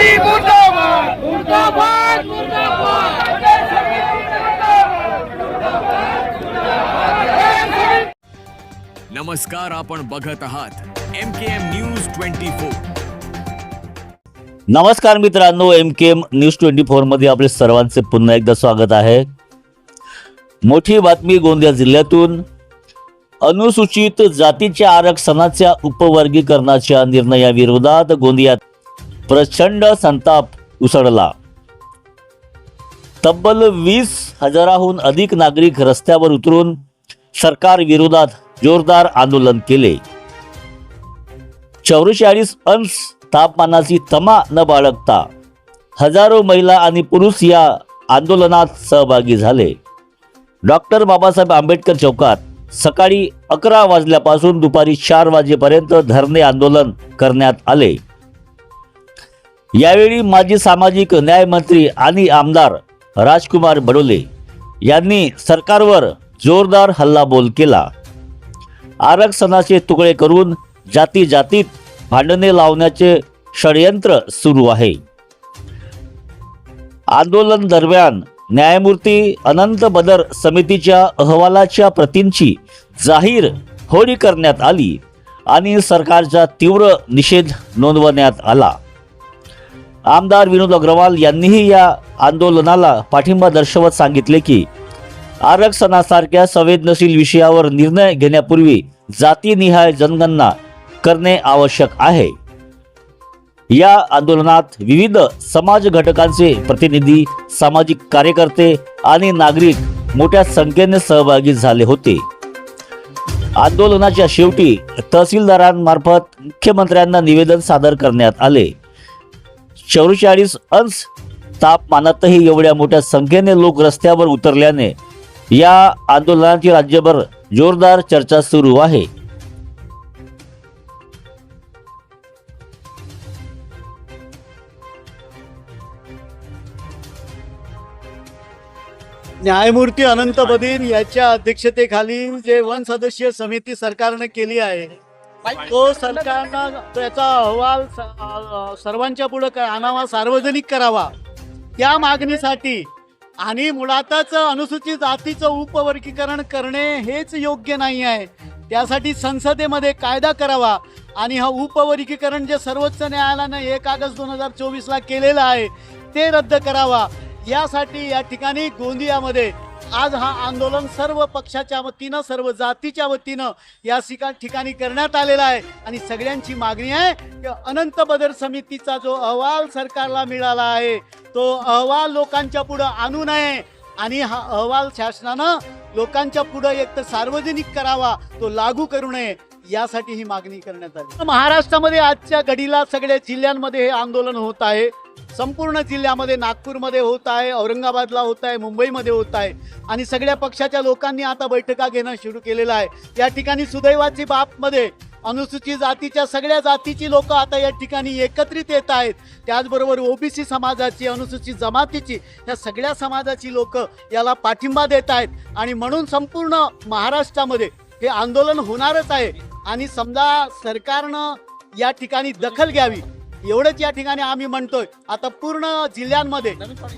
समिती मुर्दाबाद मुर्दाबाद मुर्दाबाद। नमस्कार, आपण बघत आहात MKM न्यूज 24। नमस्कार मित्रांनो, MKM न्यूज 24 मध्ये आपले सर्वांचे पुन्हा एकदा स्वागत आहे। मोठी बातमी गोंदिया जिल्ह्यातून अनुसूचित जातीच्या आरक्षणाच्या उपवर्गीकरणाच्या निर्णयाविरोधात गोंदियात प्रचंड संताप उसळला। तब्बल 20,000हून अधिक नागरिक रस्त्यावर उतरून सरकार विरोधात जोरदार आंदोलन केले। 44 अंश तापमानाची तमा न बाळगता हजारो महिला आणि पुरुष या आंदोलनात सहभागी झाले। डॉक्टर बाबासाहेब आंबेडकर चौकात सकाळी 11 वाजल्यापासून दुपारी 4 वाजेपर्यंत धरणे आंदोलन करण्यात आले। यावेळी माजी सामाजिक न्याय मंत्री आणि आमदार राजकुमार बडोले यांनी सरकारवर जोरदार हल्लाबोल केला। आरक्षणाचे तुकडे करून जाती जातीत भांडणे लावण्याचे षडयंत्र सुरू आहे। आंदोलन दरम्यान न्यायमूर्ती अनंत बदर समितीच्या अहवालाच्या प्रतींची जाहीर होळी करण्यात आली आणि सरकारचा तीव्र निषेध नोंदवण्यात आला। आमदार विनोद अग्रवाल यांनीही या आंदोलनाला पाठिंबा दर्शवत सांगितले की आरक्षणासारख्या संवेदनशील विषयावर निर्णय घेण्यापूर्वी जातीनिहाय जनगणना करणे आवश्यक आहे। या आंदोलनात विविध समाज घटकांचे प्रतिनिधी, सामाजिक कार्यकर्ते आणि नागरिक मोठ्या संख्येने सहभागी झाले होते। आंदोलनाच्या शेवटी तहसीलदारांमार्फत मुख्यमंत्र्यांना निवेदन सादर करण्यात आले। 44 अंश तापमानातही एवढ्या मोठ्या संख्येने लोक रस्त्यावर उतरल्याने या आंदोलनाची राज्यभर जोरदार चर्चा सुरू आहे। न्यायमूर्ती अनंत बदीर याच्या अध्यक्षतेखाली जे 1 सदस्यीय समिती सरकारने केली आहे, तो सरकारनं त्याचा अहवाल सर्वांच्या पुढे आणावा, सार्वजनिक करावा, त्या मागणीसाठी आणि मुळातच अनुसूचित जातीचं उपवर्गीकरण करणे हेच योग्य नाही आहे। त्यासाठी संसदेमध्ये कायदा करावा आणि हा उपवर्गीकरण जे सर्वोच्च न्यायालयाने 1 ऑगस्ट 2024ला केलेलं आहे ते रद्द करावा। यासाठी या ठिकाणी गोंदियामध्ये आज हा आंदोलन सर्व पक्षाच्या वतीनं, सर्व जातीच्या वतीनं या ठिकाणी करण्यात आलेला आहे आणि सगळ्यांची मागणी आहे की अनंत बदर समितीचा जो अहवाल सरकारला मिळाला आहे तो अहवाल लोकांच्या पुढे आणू नये आणि हा अहवाल शासनानं लोकांच्या पुढे एक तर सार्वजनिक करावा, तो लागू करू नये, यासाठी ही मागणी करण्यात आली। महाराष्ट्रामध्ये आजच्या घडीला सगळ्या जिल्ह्यांमध्ये हे आंदोलन होत आहे। संपूर्ण जिल्ह्यामध्ये, नागपूरमध्ये होत आहे, औरंगाबादला होत आहे, मुंबईमध्ये होत आहे आणि सगळ्या पक्षाच्या लोकांनी आता बैठका घेणं सुरू केलेलं आहे। या ठिकाणी सुदैवाची बाबमध्ये अनुसूचित जातीच्या सगळ्या जातीची लोक आता या ठिकाणी एकत्रित येत आहेत। त्याचबरोबर ओबीसी समाजाची, अनुसूचित जमातीची, या सगळ्या समाजाची लोक याला पाठिंबा देत आहेत आणि म्हणून संपूर्ण महाराष्ट्रामध्ये हे आंदोलन होणारच आहे आणि समजा सरकारनं या ठिकाणी दखल घ्यावी एवढंच या ठिकाणी आम्ही म्हणतोय। आता पूर्ण जिल्ह्यांमध्ये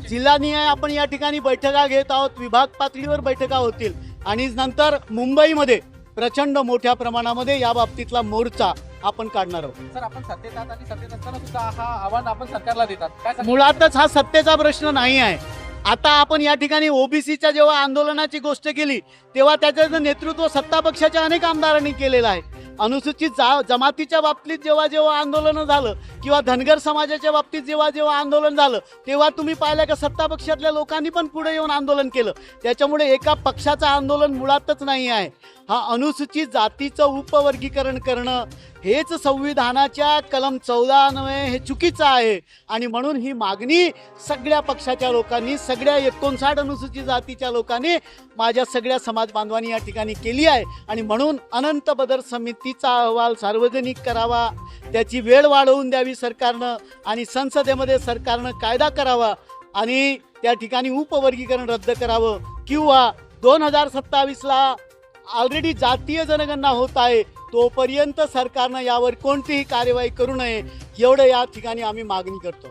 जिल्हानिहाय आपण या ठिकाणी बैठका घेत आहोत, विभाग पातळीवर बैठका होतील आणि नंतर मुंबईमध्ये प्रचंड मोठ्या प्रमाणामध्ये या बाबतीतला मोर्चा आपण काढणार आहोत। सर, आपण सत्तेत आहात आणि सत्तेत असताना सुद्धा हा आव्हान आपण सरकारला देतात काय? मुळातच हा सत्तेचा प्रश्न नाही आहे। आता आपण या ठिकाणी ओबीसीच्या जेव्हा आंदोलनाची गोष्ट केली तेव्हा त्याचं नेतृत्व सत्ता पक्षाच्या अनेक आमदारांनी केलेलं आहे। अनुसूचित जमातीच्या बाबतीत जेव्हा जेव्हा आंदोलन झालं किंवा धनगर समाजाच्या बाबतीत जेव्हा जेव्हा आंदोलन झालं तेव्हा तुम्ही पाहिलं का सत्ता पक्षातल्या लोकांनी पण पुढे येऊन आंदोलन केलं। त्याच्यामुळे एका पक्षाचं आंदोलन मुळातच नाही आहे। हा अनुसूचित जातीचं उपवर्गीकरण करणं हेच संविधानाच्या कलम 14 अन्वये हे चुकीचं आहे आणि म्हणून ही मागणी सगळ्या पक्षाच्या लोकांनी, सगळ्या 59 अनुसूचित जातीच्या लोकांनी, माझ्या सगळ्या समाज बांधवांनी या ठिकाणी केली आहे आणि म्हणून अनंत बदर समितीचा अहवाल सार्वजनिक करावा, त्याची वेळ वाढवून द्यावी सरकारनं आणि संसदेमध्ये सरकारनं कायदा करावा आणि त्या ठिकाणी उपवर्गीकरण रद्द करावं किंवा 2027ला ऑलरेडी जातीय जनगणना होत आहे तोपर्यंत सरकारनं यावर कोणतीही कार्यवाही करू नये एवढं या ठिकाणी आम्ही मागणी करतो।